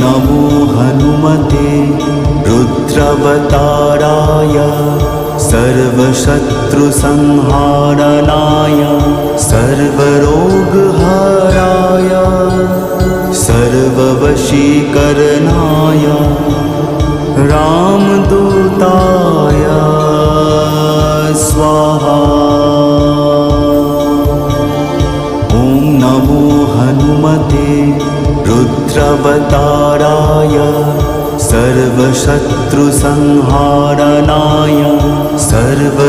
नमो हनुमते रुद्रावताराय सर्वशत्रुसंहारणाय सर्वरोगहराय सर्ववशीकरणाय रामदूताय स्वाहा। ॐ नमो हनुमते रुद्रावताराय सर्वशत्रुसंहारणाय सर्वरोगहराय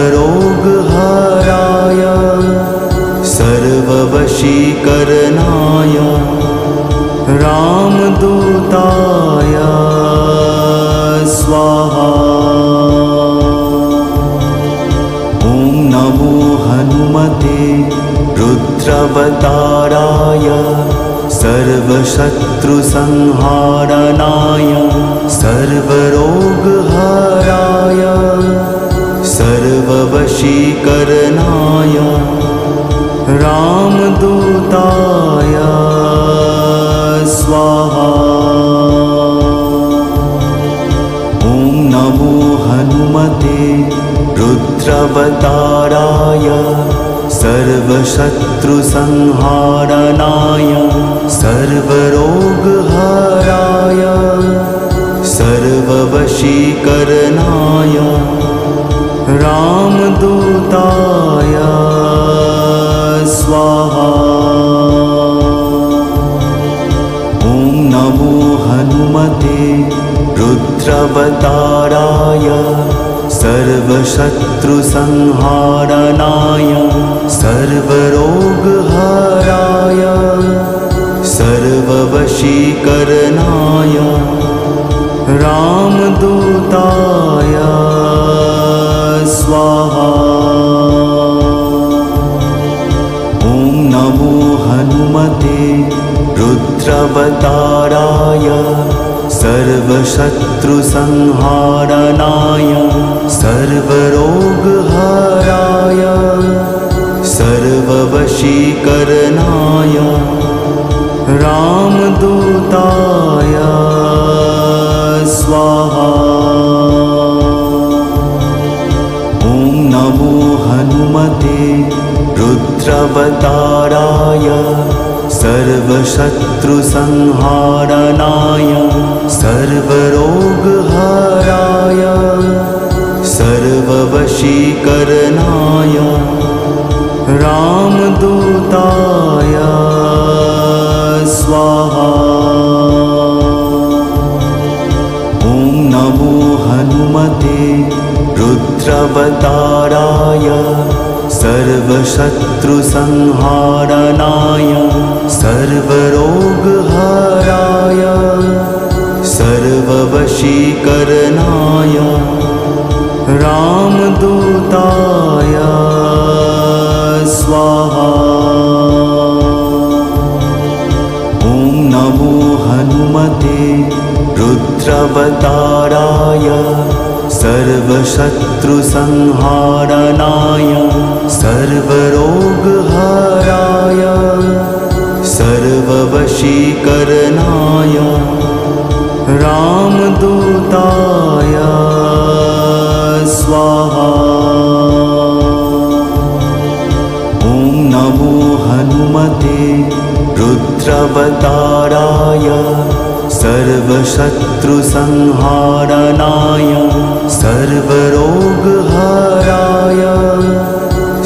सर्ववशीकरणाय रामदूताय स्वाहा। ॐ नमो हनुमते रुद्रावताराय सर्वशत्रुसंहारणाय सर्वरोगहराय सर्ववशीकरणाय रामदूताय स्वाहा। ॐ नमो हनुमते रुद्रावताराय सर्वशत्रुसंहारणाय सर्वरोगहराय सर्ववशीकरणाय रामदूताय स्वाहा। ॐ नमो हनुमते रुद्रावताराय सर्वशत्रुसंहारणाय सर्वरोगहराय सर्ववशीकरणाय रामदूताय स्वाहा। ॐ नमो हनुमते रुद्रावताराय सर्वशत्रुसंहारणाय सर्वरोगहराय सर्ववशीकरणाय रामदूताय स्वाहा। ॐ नमो हनुमते रुद्रावताराय सर्वशत्रुसंहारणाय सर्वरोगहराय सर्ववशीकरणाय रामदूताय स्वाहा। ॐ नमो हनुमते रुद्रावताराय सर्वशत्रुसंहारणाय सर्वरोगहराय सर्ववशीकरणाय रामदूताय स्वाहा। ॐ नमो हनुमते रुद्रावताराय सर्वशत्रुसंहारणाय सर्वरोगहराय सर्ववशीकरणाय रामदूताय स्वाहा। ॐ नमो हनुमते रुद्रावताराय सर्वशत्रुसंहारणाय सर्वरोगहराय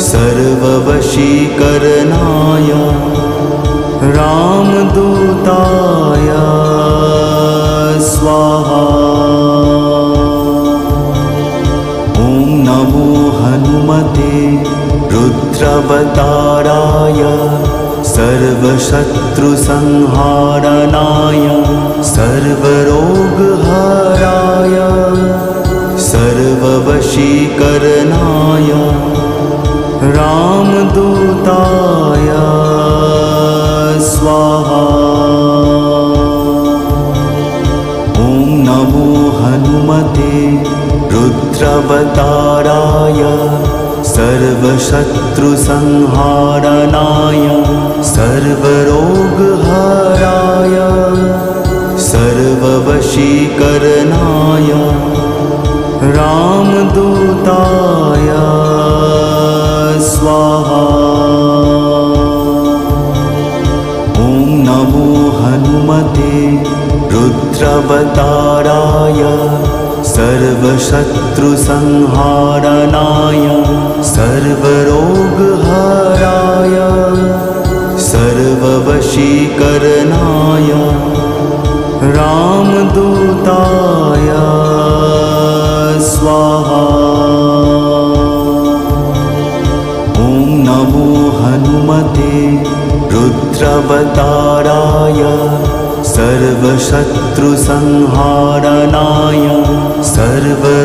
सर्ववशीकरणाय रामदूताय स्वाहा। ॐ नमो हनुमते रुद्रावताराय सर्वशत्रुसंहारणाय सर्वरोगहराय सर्ववशीकरणाय रामदूताय स्वाहा। ॐ नमो हनुमते रुद्रावताराय सर्वशत्रुसंहारणाय सर्वरोगहराय सर्ववशीकरणाय रामदूताय स्वाहा। ॐ नमो हनुमते रुद्रावताराय सर्वशत्रुसंहारणाय सर्वरोगहराय सर्ववशीकरणाय रामदूताय स्वाहा। ॐ नमो हनुमते रुद्रावताराय सर्वशत्रुसंहारणाय सर्वरोगहराय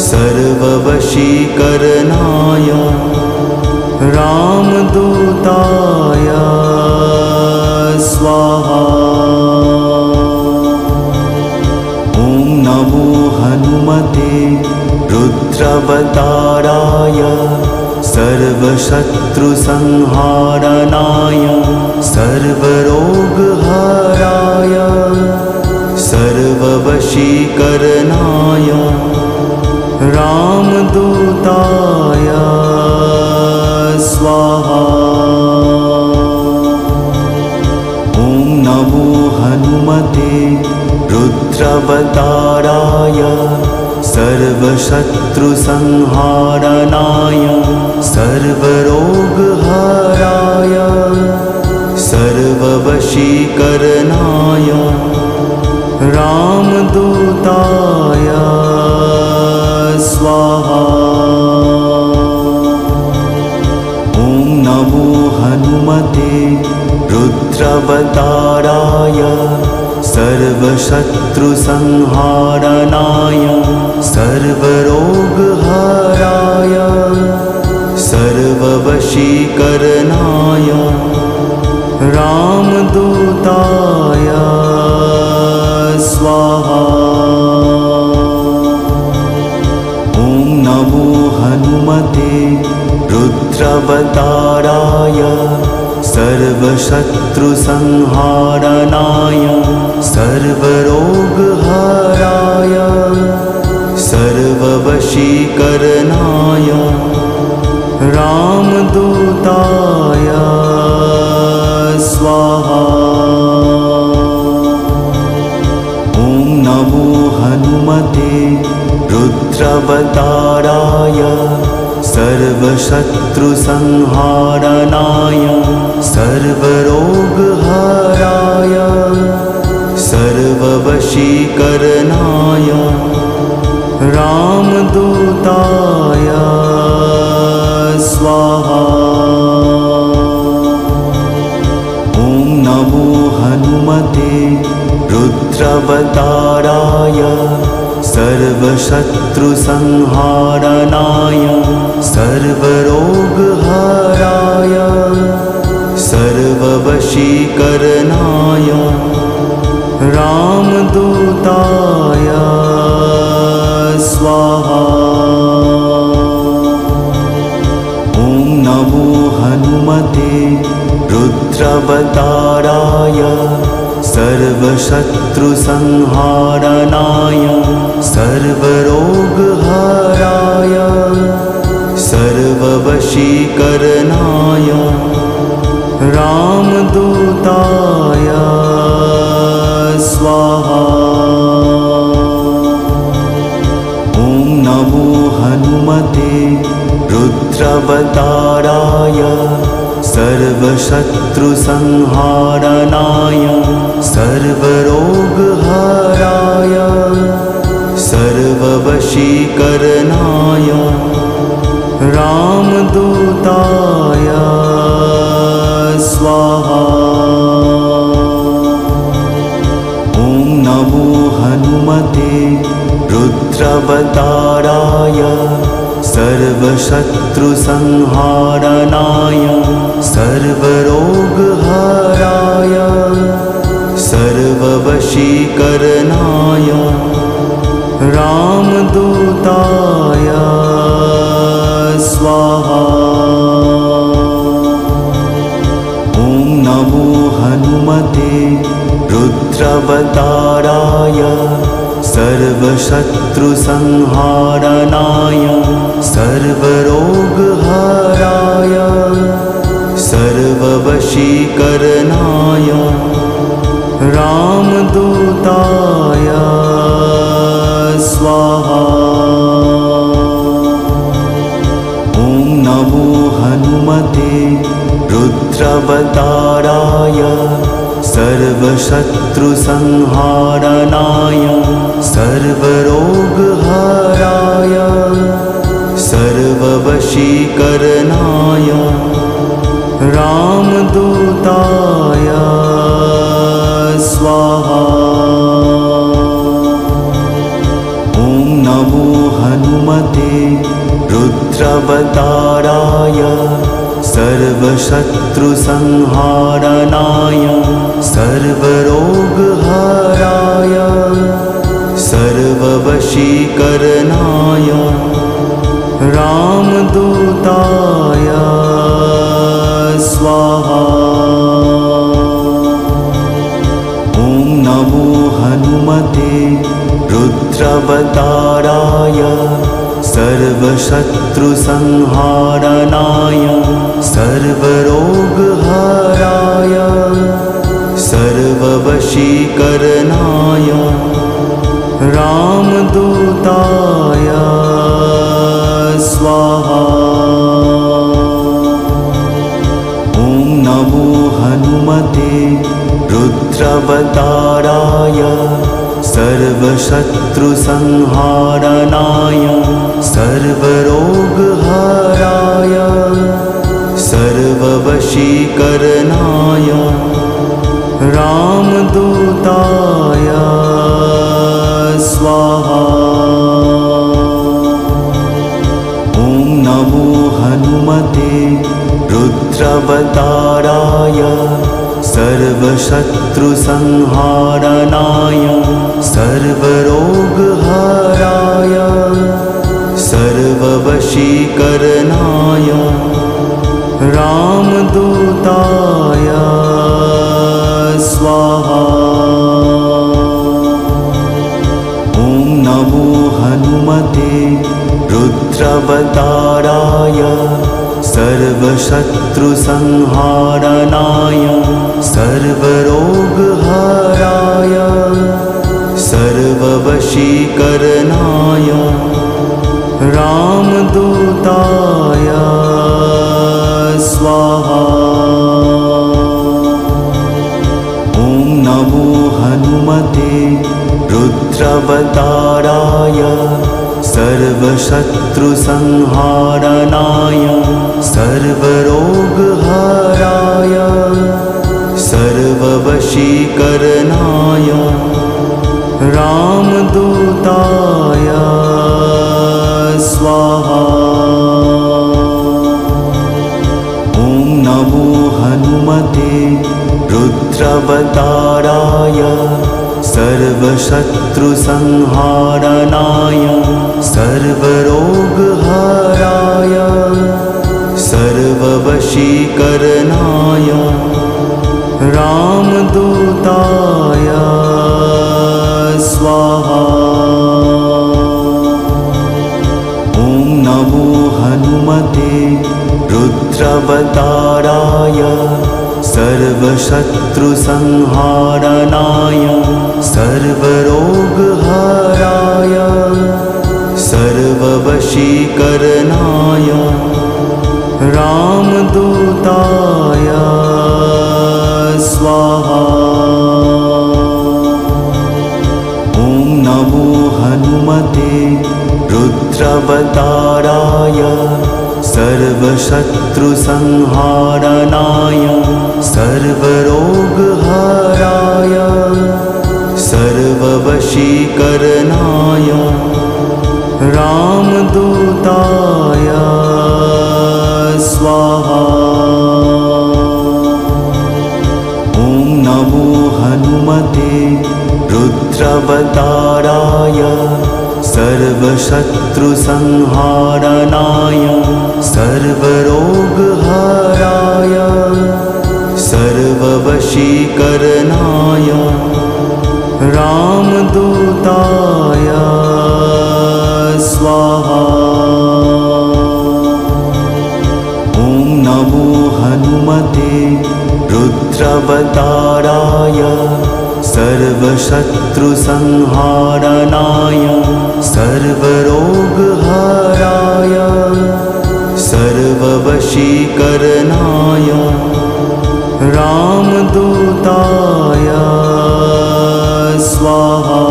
सर्ववशीकरणाय रामदूताय स्वाहा। ॐ नमो हनुमते रुद्रावताराय सर्वशत्रुसंहारणाय सर्वरोगहराय सर्ववशीकरणाय रामदूताय स्वाहा। ॐ नमो हनुमते रुद्रावताराय सर्वशत्रुसंहारणाय सर्वरोगहराय सर्ववशीकरणाय रामदूताय स्वाहा। ॐ नमो हनुमते रुद्रावताराय सर्वशत्रुसंहारणाय सर्वरोगहराय सर्ववशीकरणाय रामदूताय स्वाहा। ॐ नमो हनुमते रुद्रावताराय सर्वशत्रुसंहारणाय सर्वरोगहराय सर्ववशीकरणाय रामदूताय स्वाहा। ॐ नमो हनुमते रुद्रावताराय सर्वशत्रुसंहारणाय सर्वरोगहराय सर्ववशीकरणाय रामदूताय स्वाहा। ॐ नमो हनुमते रुद्रावताराय सर्वशत्रुसंहारणाय सर्वरोगहराय सर्ववशीकरणाय रामदूताय स्वाहा। ॐ नमो हनुमते रुद्रावताराय सर्वशत्रुसंहारणाय सर्वरोगहराय सर्ववशीकरणाय रामदूताय स्वाहा। ॐ नमो हनुमते रुद्रावताराय सर्वशत्रुसंहारणाय सर्वरोगहराय सर्ववशीकरणाय रामदूताय स्वाहा। ॐ नमो हनुमते रुद्रावताराय सर्वशत्रुसंहारणाय सर्वरोगहराय सर्ववशीकरणाय रामदूताय सर्वशत्रुसंहारणाय सर्वरोगहराय सर्ववशीकरणाय रामदूताय स्वाहा। ॐ नमो हनुमते रुद्रावताराय सर्वशत्रुसंहारणाय सर्वरोगहराय सर्ववशीकरणाय रामदूताय स्वाहा। ॐ नमो हनुमते रुद्रावताराय सर्वशत्रुसंहारणाय सर्वरोगहराय सर्ववशीकरणाय रामदूताय स्वाहा। ॐ नमो हनुमते रुद्रावताराय सर्वशत्रुसंहारणाय सर्वरोगहराय सर्ववशीकरणाय रामदूताय स्वाहा। ॐ नमो हनुमते रुद्रावताराय सर्वशत्रुसंहारणाय सर्वरोगहराय सर्ववशीकरणाय रामदूताय स्वाहा। ॐ नमो हनुमते रुद्रावताराय सर्वशत्रुसंहारणाय सर्वरोगहराय सर्ववशीकरणाय रामदूताय स्वाहा। ॐ नमो हनुमते रुद्रावताराय सर्वशत्रुसंहारणाय सर्वरोगहराय सर्ववशीकरणाय रामदूताय स्वाहा। ॐ नमो हनुमते रुद्रावताराय सर्वशत्रुसंहारणाय सर्वरोगहराय सर्ववशीकरणाय रामदूताय स्वाहा। ॐ नमो हनुमते रुद्रावताराय सर्वशत्रुसंहारणाय सर्वरोगहराय सर्ववशीकरणाय रामदूताय स्वाहा। ॐ नमो हनुमते रुद्रावताराय सर्वशत्रुसंहारणाय सर्वरोगहराय सर्ववशीकरणाय रामदूताय स्वाहा। ॐ नमो हनुमते रुद्रावताराय सर्वशत्रुसंहारणाय सर्वरोगहराय सर्ववशीकरणाय रामदूताय स्वाहा। ॐ नमो हनुमते रुद्रावताराय सर्वशत्रुसंहारणाय सर्वरोगहराय सर्ववशीकरणाय रामदूताय सर्वशत्रुसंहारणाय सर्वरोगहराय सर्ववशीकरणाय रामदूताय स्वाहा।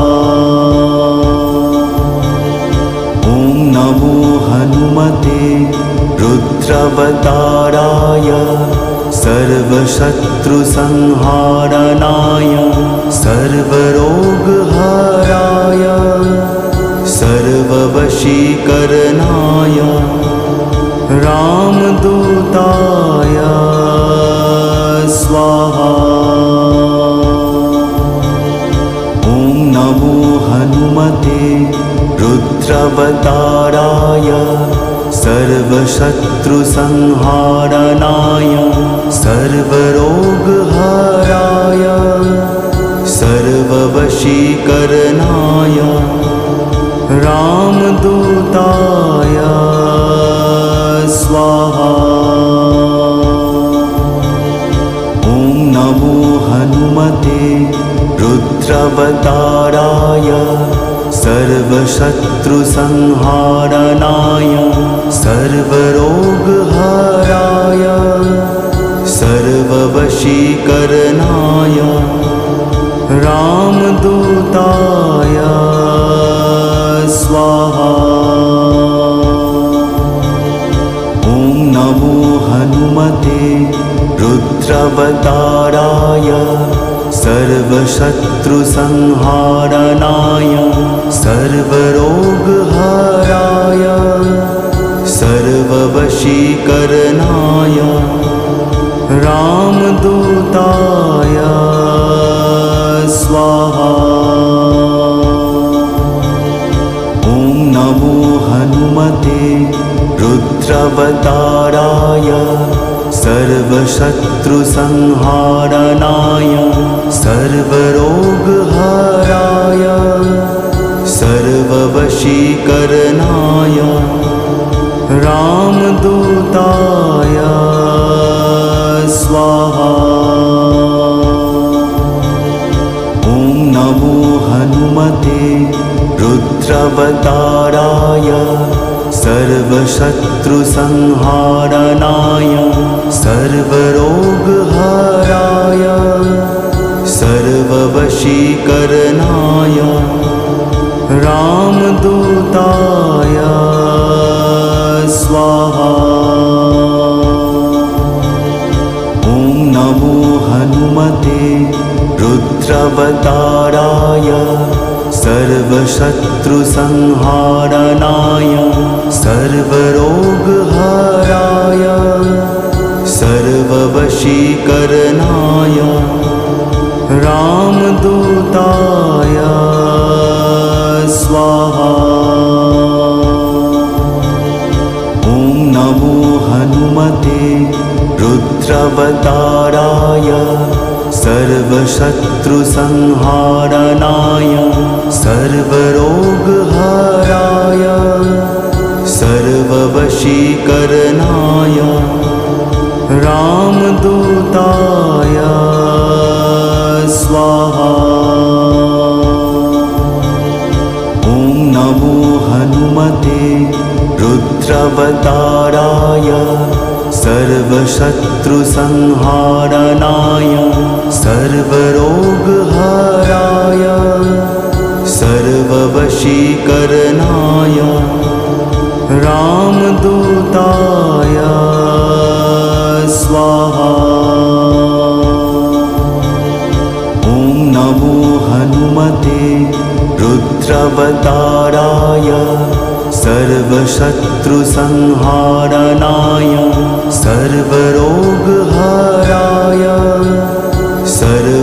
ॐ नमो हनुमते रुद्रावताराय सर्वशत्रुसंहारणाय सर्वरोगहराय सर्ववशीकरणाय रामदूताय स्वाहा। ॐ नमो हनुमते रुद्रावताराय सर्वशत्रुसंहारणाय सर्वरोगहराय सर्ववशीकरणाय रामदूताय स्वाहा। ॐ नमो हनुमते रुद्रावताराय सर्वशत्रुसंहारणाय सर्वरोगहराय सर्ववशीकरणाय रामदूताय स्वाहा। ॐ नमो हनुमते रुद्रावताराय सर्वशत्रुसंहारणाय सर्वरोगहराय सर्ववशीकरणाय रामदूताय स्वाहा। ॐ नमो हनुमते रुद्रावताराय सर्वशत्रुसंहारणाय सर्वरोगहराय सर्ववशीकरणाय रामदूताय स्वाहा। ॐ नमो हनुमते रुद्रावताराय सर्वशत्रुसंहारणाय सर्वरोगहराय सर्ववशीकरणाय रामदूताय स्वाहा। ॐ नमो हनुमते रुद्रावताराय सर्वशत्रुसंहारणाय सर्वरोगहराय सर्ववशीकरणाय रामदूताय स्वाहा। ॐ नमो हनुमते रुद्रावताराय सर्वशत्रुसंहारणाय सर्वरोगहराय सर्ववशीकरणाय रामदूताय स्वाहा। ॐ नमो हनुमते रुद्रावताराय सर्वशत्रुसंहारणाय सर्वरोगहराय सर्ववशीकरणाय रामदूताय स्वाहा। ॐ नमो हनुमते रुद्रावताराय सर्वशत्रुसंहारणाय सर्वरोगहराय सर्ववशीकरणाय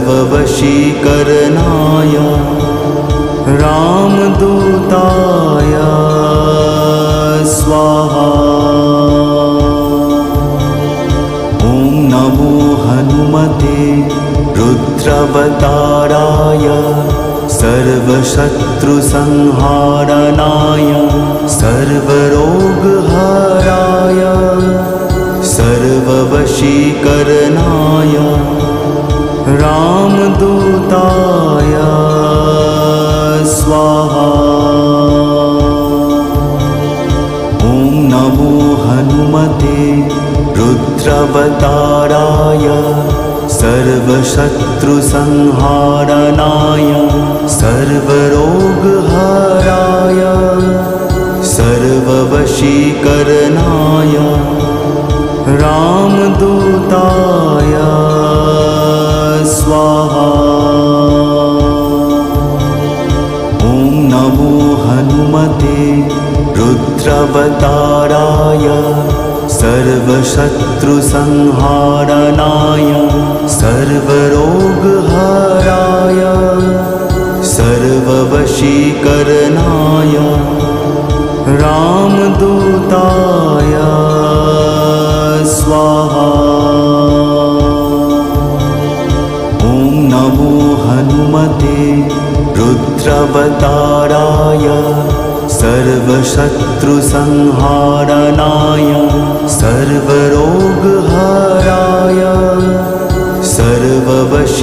रामदूताय स्वाहा। ॐ नमो हनुमते रुद्रावताराय सर्वशत्रुसंहारणाय सर्वरोगहराय सर्ववशीकरणाय रामदूताय हनुमते रुद्रावताराय सर्वशत्रुसंहारणाय सर्वरोगहराय सर्ववशीकरणाय रामदूताय स्वाहा। ॐ नमो हनुमते रुद्रावताराय सर्वशत्रुसंहारणाय सर्वरोगहराय सर्ववशीकरणाय रामदूताय स्वाहा। ॐ नमो हनुमते रुद्रावताराय सर्वशत्रुसंहारणाय सर्वरोगहराय सर्ववशीकरणाय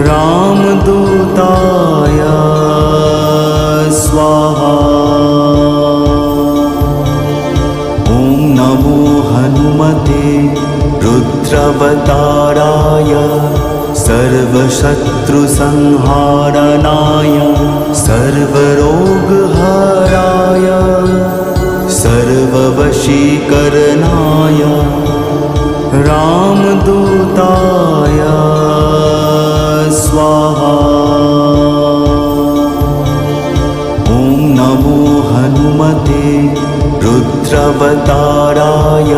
रामदूताय स्वाहा। ॐ नमो हनुमते रुद्रावताराय सर्वशत्रुसंहारणाय सर्वरोगहराय सर्ववशीकरणाय रामदूताय स्वाहा। ॐ नमो हनुमते रुद्रावताराय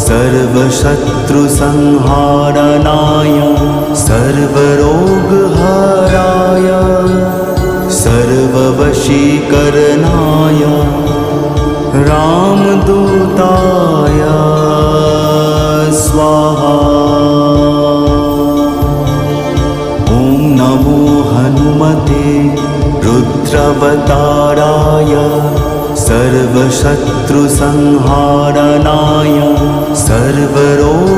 सर्वशत्रुसंहारणाय सर्वरोगहराय सर्ववशीकरणाय रामदूताय स्वाहा। ॐ नमो हनुमते रुद्रावताराय सर्वशत्रुसंहारणाय सर्वरोगहराय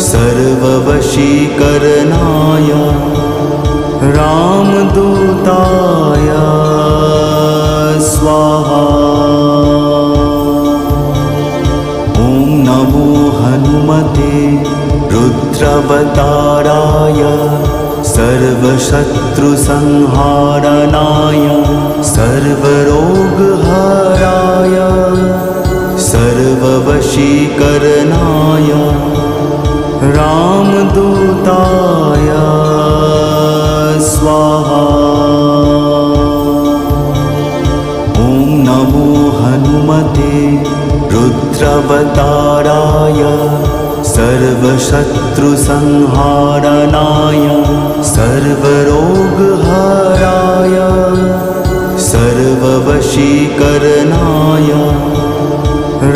सर्ववशीकरणाय रामदूताय स्वाहा। ॐ नमो हनुमते रुद्रावताराय सर्वशत्रुसंहारणाय सर्वरोगहराय सर्ववशीकरणाय रामदूताय स्वाहा। ॐ नमो हनुमते रुद्रावताराय सर्वशत्रुसंहारणाय सर्वरोगहराय सर्ववशीकरणाय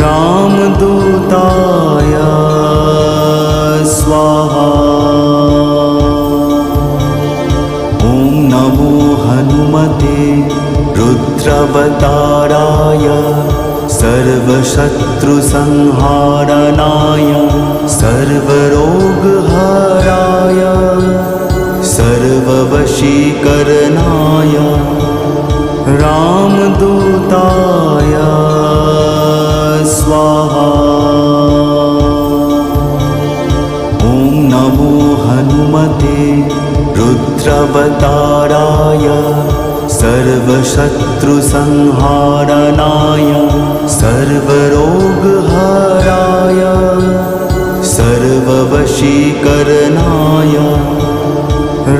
रामदूताय स्वाहा। ॐ नमो हनुमते रुद्रावताराय सर्वशत्रुसंहारणाय सर्वरोगहराय सर्ववशीकरणाय रामदूताय स्वाहा। ॐ नमो हनुमते रुद्रावताराय सर्वशत्रुसंहारणाय सर्वरोगहराय सर्ववशीकरणाय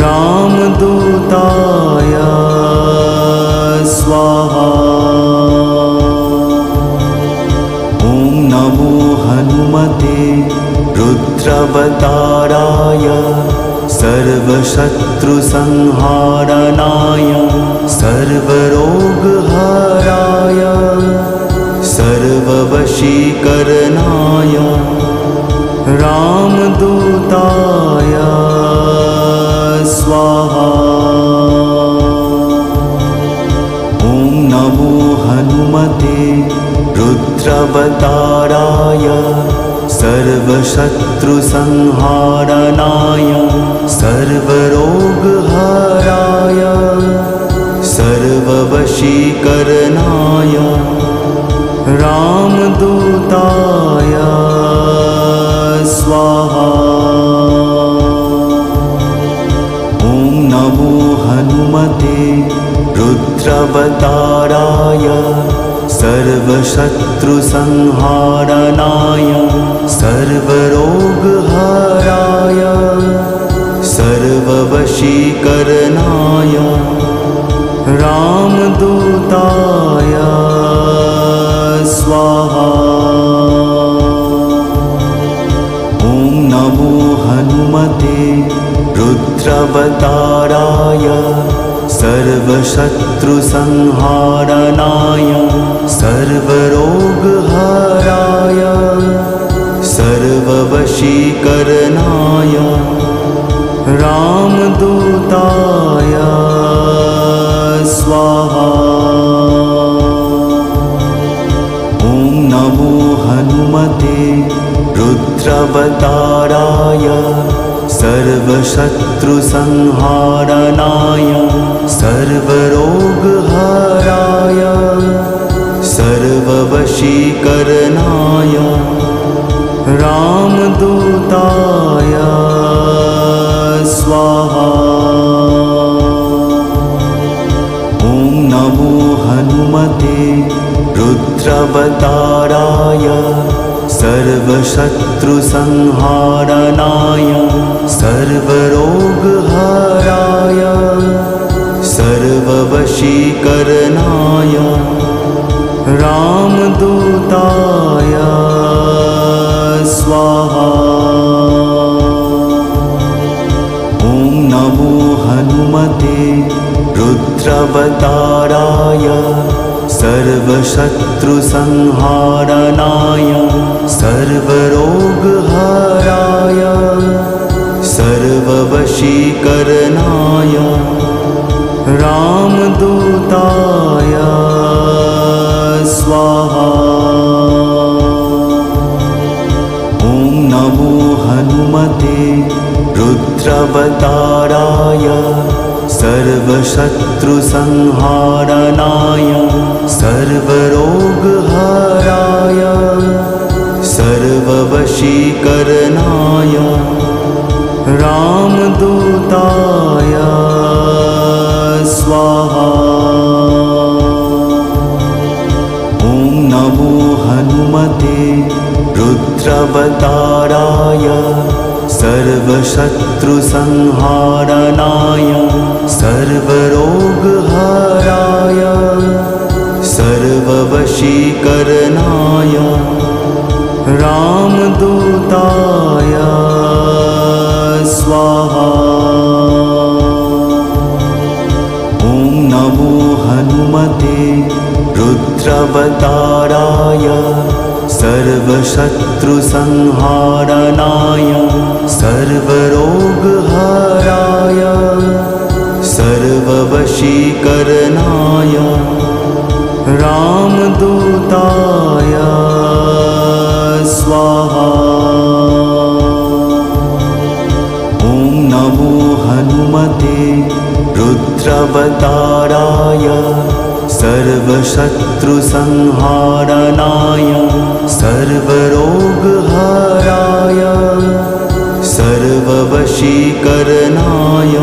रामदूताय स्वाहा। ॐ नमो हनुमते रुद्रावताराय सर्वशत्रुसंहारणाय सर्वरोगहराय सर्ववशीकरणाय रामदूताय स्वाहा। ॐ नमो हनुमते रुद्रावताराय सर्वशत्रुसंहारणाय सर्वरोगहराय सर्ववशीकरणाय हनुमते रुद्रावताराय सर्वशत्रुसंहारणाय सर्वरोगहराय सर्ववशीकरणाय रामदूताय स्वाहा। ॐ नमो हनुमते रुद्रावताराय सर्वशत्रुसंहारणाय सर्वरोगहराय सर्ववशीकरणाय रामदूताय स्वाहा। ॐ नमो हनुमते रुद्रावताराय सर्वशत्रुसंहारणाय सर्वरोगहराय सर्ववशीकरणाय रामदूताय स्वाहा। ॐ नमो हनुमते रुद्रावताराय सर्वशत्रुसंहारणाय सर्वरोगहराय सर्ववशीकरणाय रामदूताय स्वाहा। ॐ नमो हनुमते रुद्रावताराय सर्वशत्रुसंहारणाय सर्वरोगहराय सर्ववशीकरणाय रामदूताय स्वाहा। ॐ नमो हनुमते रुद्रावताराय सर्वशत्रुसंहारणाय सर्वरोगहराय सर्ववशीकरणाय रामदूताय स्वाहा। ॐ नमो हनुमते रुद्रावताराय सर्वशत्रुसंहारणाय सर्वरोगहराय सर्ववशीकरणाय रामदूताय स्वाहा। ॐ नमो हनुमते रुद्रावताराय सर्वशत्रुसंहारणाय सर्वरोगहराय सर्ववशीकरणाय रामदूताय स्वाहा। ॐ नमो हनुमते रुद्रावताराय सर्वशत्रुसंहारणाय सर्वरोगहराय सर्ववशीकरणाय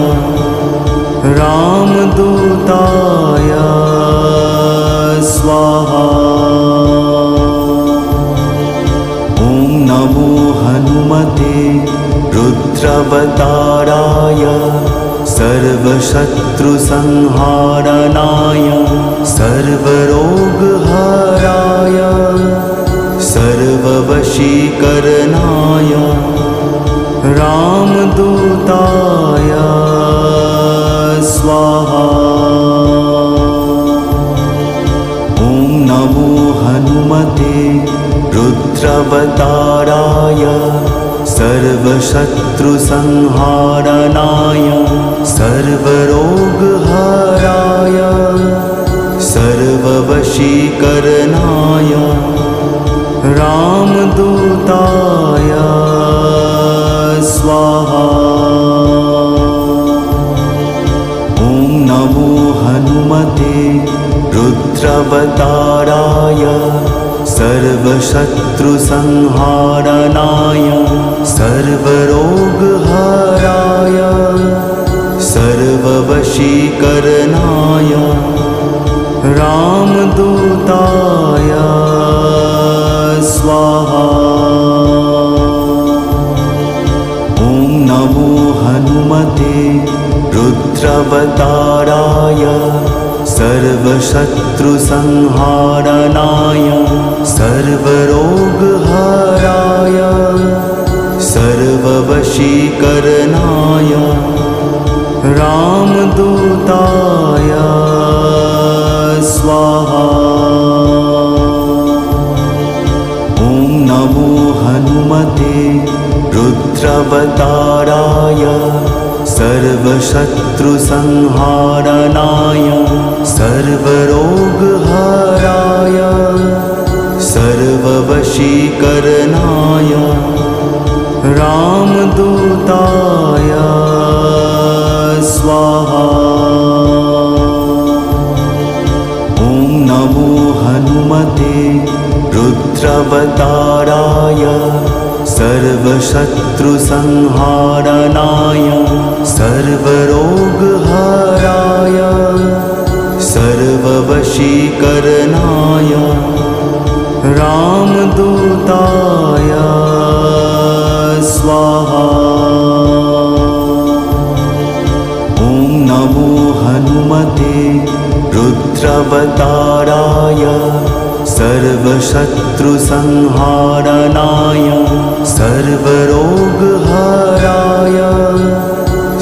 रामदूताय स्वाहा। ॐ नमो हनुमते रुद्रावताराय सर्वशत्रुसंहारणाय सर्वरोगहराय सर्ववशीकरणाय रामदूताय स्वाहा। ॐ नमो हनुमते रुद्रावताराय सर्वशत्रुसंहारणाय सर्वरोगहराय सर्ववशीकरणाय रामदूताय स्वाहा। ॐ नमो हनुमते रुद्रावताराय सर्वशत्रुसंहारणाय सर्वरोगहराय सर्व सर्ववशीकरणाय रामदूताय स्वाहा। ॐ नमो हनुमते रुद्रावताराय सर्वशत्रुसंहारणाय सर्वरोगहराय सर्ववशीकरणाय रामदूताय स्वाहा। ॐ नमो हनुमते रुद्रावताराय सर्वशत्रुसंहारणाय सर्वरोगहराय सर्ववशीकरणाय रामदूताय स्वाहा। ॐ नमो हनुमते रुद्रावताराय सर्वशत्रुसंहारणाय सर्वरोगहराय सर्ववशीकरणाय रामदूताय स्वाहा। ॐ नमो हनुमते रुद्रावताराय सर्वशत्रुसंहारणाय सर्वरोगहराय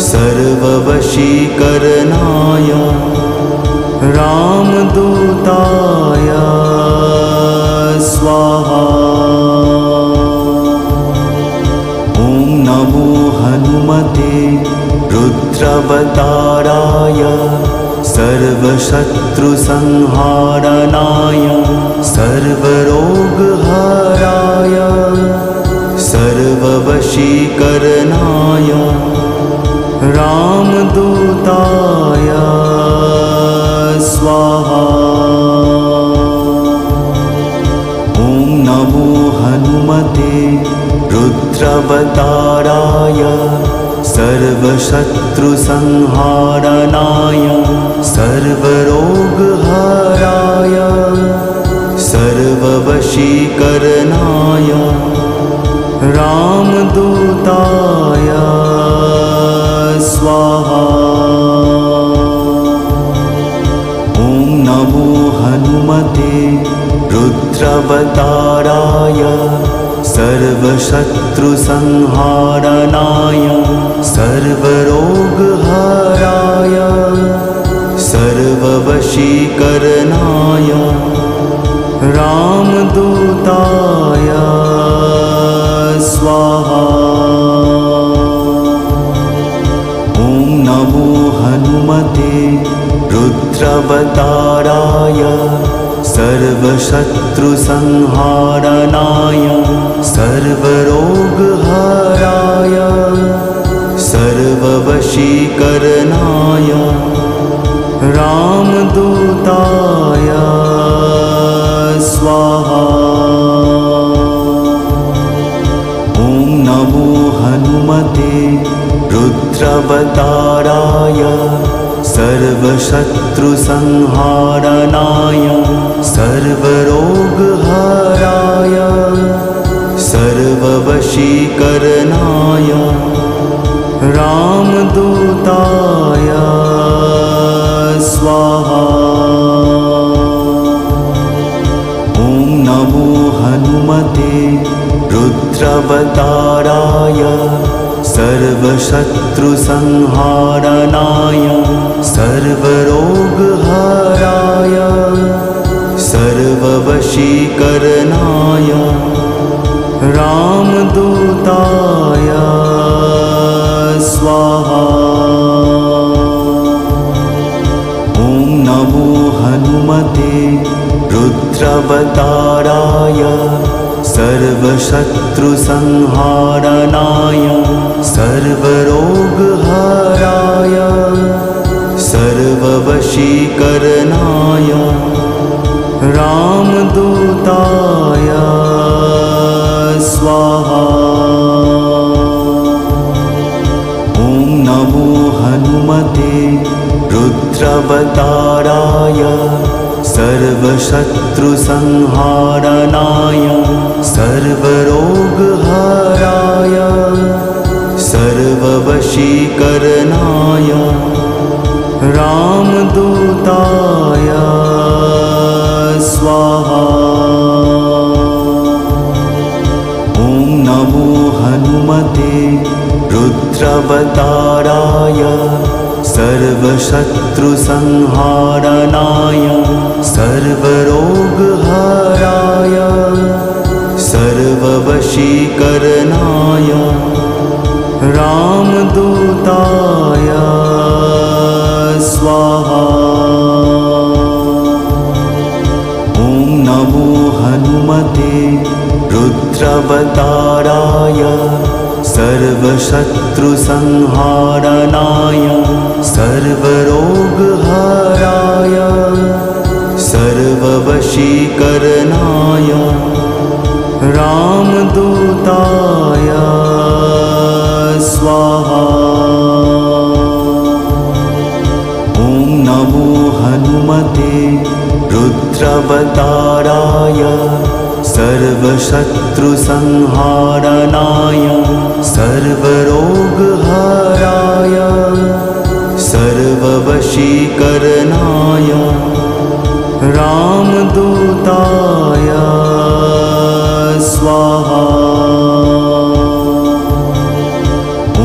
सर्ववशीकरणाय रामदूताय स्वाहा। ॐ नमो हनुमते रुद्रावताराय सर्वशत्रुसंहारणाय सर्वरोगहराय सर्ववशीकरणाय रामदूताय स्वाहा। ॐ नमो हनुमते रुद्रावताराय सर्वशत्रुसंहारणाय सर्वरोगहराय सर्ववशीकरणाय रामदूताय स्वाहा। ॐ नमो हनुमते रुद्रावताराय सर्वशत्रुसंहारणाय सर्वरोगहराय सर्ववशीकरणाय रामदूताय स्वाहा। ॐ नमो हनुमते रुद्रावताराय सर्वशत्रुसंहारणाय सर्वरोगहराय सर्ववशीकरणाय रामदूताय स्वाहा। ॐ नमो हनुमते रुद्रावताराय सर्वशत्रुसंहारणाय सर्वरोगहराय सर्ववशीकरणाय रामदूताय स्वाहा। ॐ नमो हनुमते रुद्रावताराय सर्वशत्रुसंहारणाय सर्वरोगहराय सर्ववशीकरणाय रामदूताय स्वाहा। ॐ नमो हनुमते रुद्रावताराय सर्वशत्रुसंहारणाय सर्वरोगहराय सर्ववशीकरणाय रामदूताय स्वाहा। ॐ नमो हनुमते हनुमते रुद्रावताराय सर्वशत्रुसंहारणाय सर्वरोगहराय सर्ववशीकरणाय रामदूताय स्वाहा। ॐ नमो हनुमते रुद्रावताराय सर्वशत्रुसंहारणाय सर्वरोगहराय सर्ववशीकरणाय रामदूताय स्वाहा। ॐ नमो हनुमते रुद्रावताराय सर्वशत्रुसंहारणाय सर्वरोगहराय सर्ववशीकरणाय रामदूताय स्वाहा। ॐ नमो हनुमते रुद्रावताराय सर्वशत्रुसंहारणाय सर्वरोगहराय सर्ववशीकरणाय रामदूताय स्वाहा।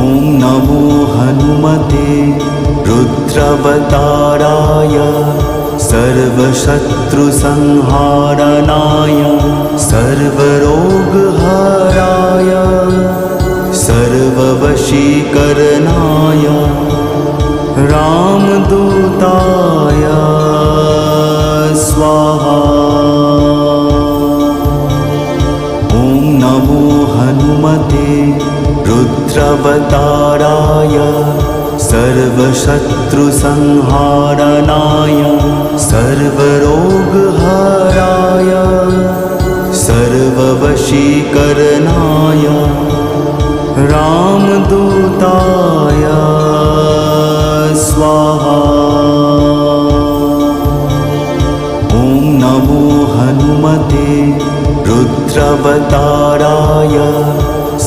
ॐ नमो हनुमते रुद्रावताराय सर्वशत्रुसंहारणाय सर्वरोगहराय सर्ववशीकरणाय रामदूताय स्वाहा। ॐ नमो हनुमते रुद्रावताराय सर्वशत्रुसंहारणाय सर्वरोगहराय सर्ववशीकरणाय रामदूताय स्वाहा। ॐ नमो हनुमते रुद्रावताराय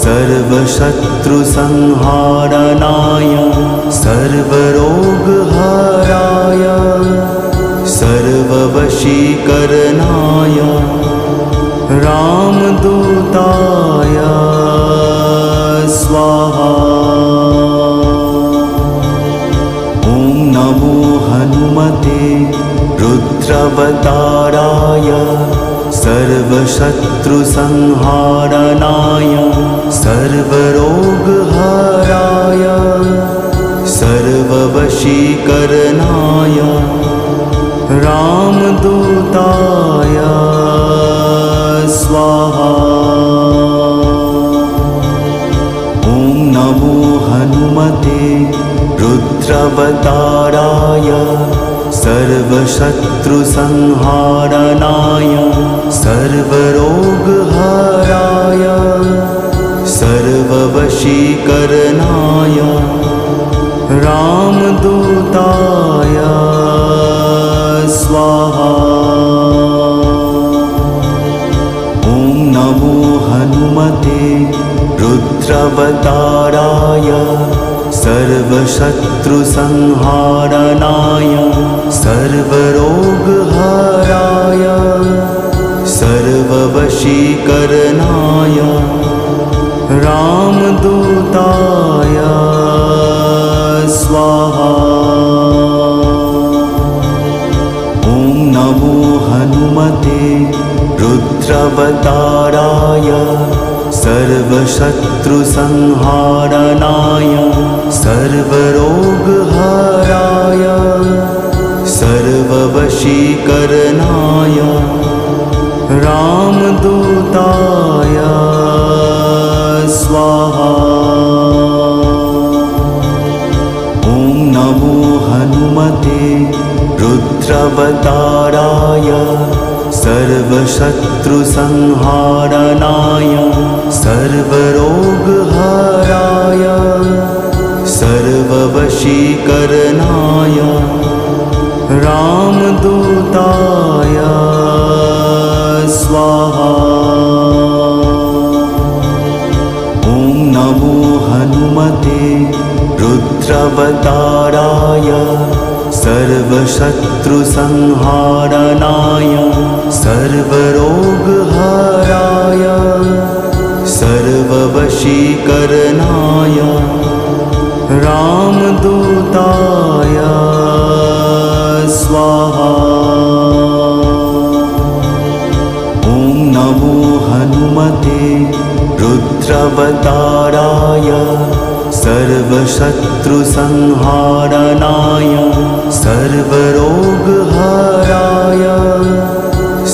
सर्वशत्रुसंहारणाय सर्वरोगहराय सर्ववशीकरणाय रामदूताय स्वाहा। ॐ नमो हनुमते रुद्रावताराय सर्वशत्रुसंहारणाय सर्वरोगहराय सर्ववशीकरणाय रामदूताय स्वाहा। ॐ नमो हनुमते रुद्रावताराय सर्वशत्रुसंहारणाय सर्वरोगहराय सर्ववशीकरणाय रामदूताय स्वाहा। ॐ नमो हनुमते रुद्रावताराय सर्वशत्रुसंहारणाय सर्वरोगहराय सर्ववशीकरणाय रामदूताय स्वाहा। ॐ नमो हनुमते रुद्रावताराय सर्वशत्रुसंहारणाय सर्वरोगहराय सर्ववशीकरणाय रामदूताय स्वाहा। ॐ नमो हनुमते रुद्रावताराय सर्वशत्रुसंहारणाय सर्वरोगहराय सर्ववशीकरणाय सर्ववशीकरणाय रामदूताय स्वाहा। ॐ नमो हनुमते रुद्रावताराय सर्वशत्रुसंहारणाय सर्वरोगहराय सर्ववशीकरणाय रामदूताय स्वाहा। ॐ नमो हनुमते रुद्रावताराय सर्वशत्रुसंहारणाय सर्वरोगहराय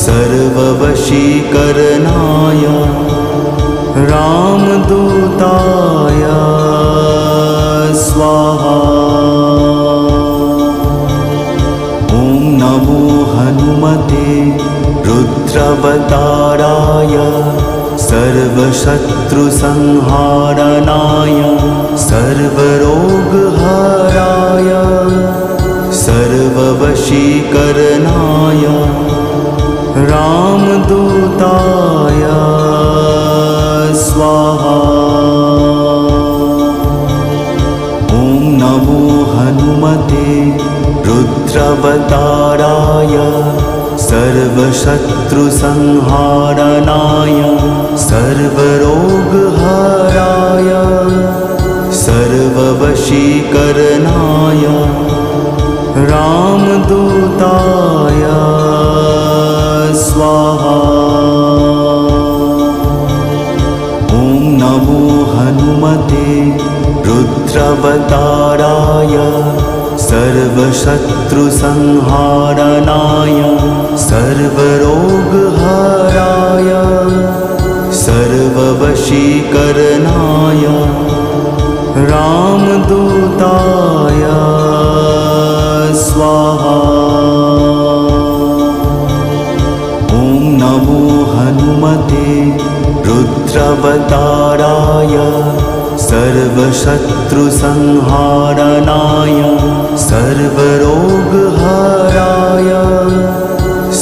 सर्ववशीकरणाय रामदूताय स्वाहा। ॐ नमो हनुमते रुद्रावताराय सर्वशत्रुसंहारणाय सर्वरोगहराय सर्ववशीकरणाय रामदूताय स्वाहा। ॐ नमो हनुमते रुद्रावताराय सर्वशत्रुसंहारणाय सर्वरोगहराय सर्ववशीकरणाय रामदूताय स्वाहा। ॐ नमो हनुमते रुद्रावताराय सर्वशत्रुसंहारणाय सर्वरोगहराय सर्ववशीकरणाय रामदूताय स्वाहा। ॐ नमो हनुमते रुद्रावताराय सर्वशत्रुसंहारणाय सर्वरोगहराय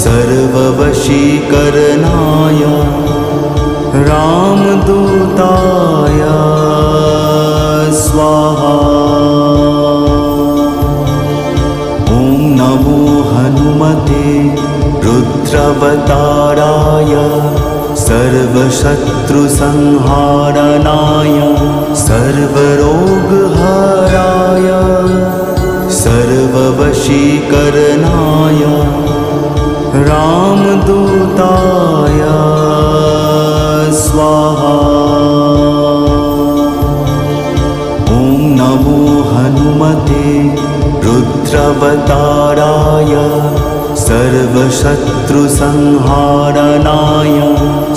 सर्ववशीकरणाय रामदूताय स्वाहा। ॐ नमो हनुमते रुद्रावताराय सर्वशत्रुसंहारणाय सर्वरोगहराय सर्ववशीकरणाय रामदूताय स्वाहा। ॐ नमो हनुमते रुद्रावताराय सर्वशत्रुसंहारणाय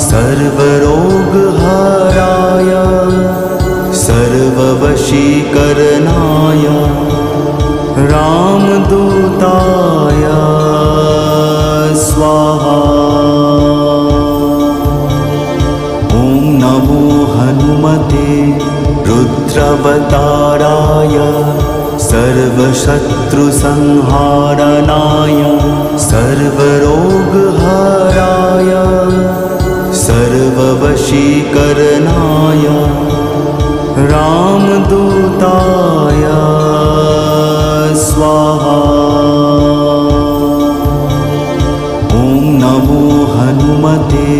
सर्वरोगहराय सर्ववशीकरणाय रामदूताय स्वाहा। ॐ नमो हनुमते रुद्रावताराय सर्वशत्रुसंहारणाय सर्वरोगहराय सर्ववशीकरणाय रामदूताय स्वाहा। ॐ नमो हनुमते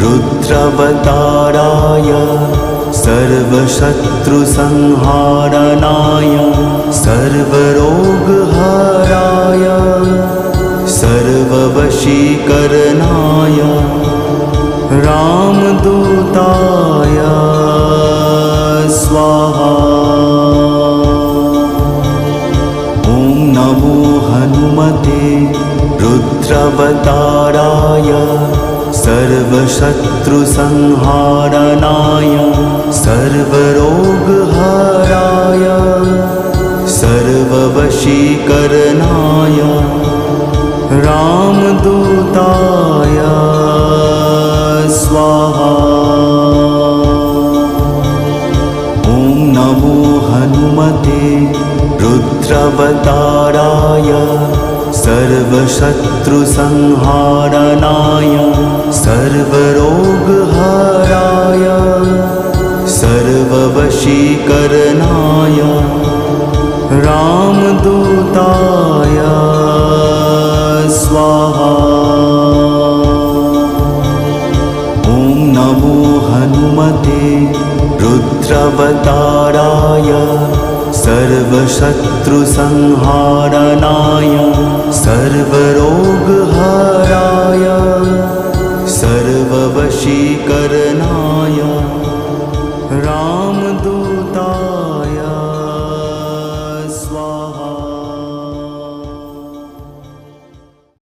रुद्रावताराय सर्वशत्रुसंहारणाय सर्वरोगहराय सर्ववशीकरणाय रामदूताय स्वाहा। ॐ नमो हनुमते रुद्रावताराय सर्वशत्रुसंहारणाय सर्वरोगहराय सर्ववशीकरणाय रामदूताय स्वाहा। ॐ नमो हनुमते सर्वशत्रुसंहारणाय सर्वरोगहराय सर्ववशीकरणाय रामदूताय स्वाहा। ॐ नमो हनुमते रुद्रावताराय सर्वशत्रुसंहारणाय सर्वरोगहराय सर्ववशीकरणाय राम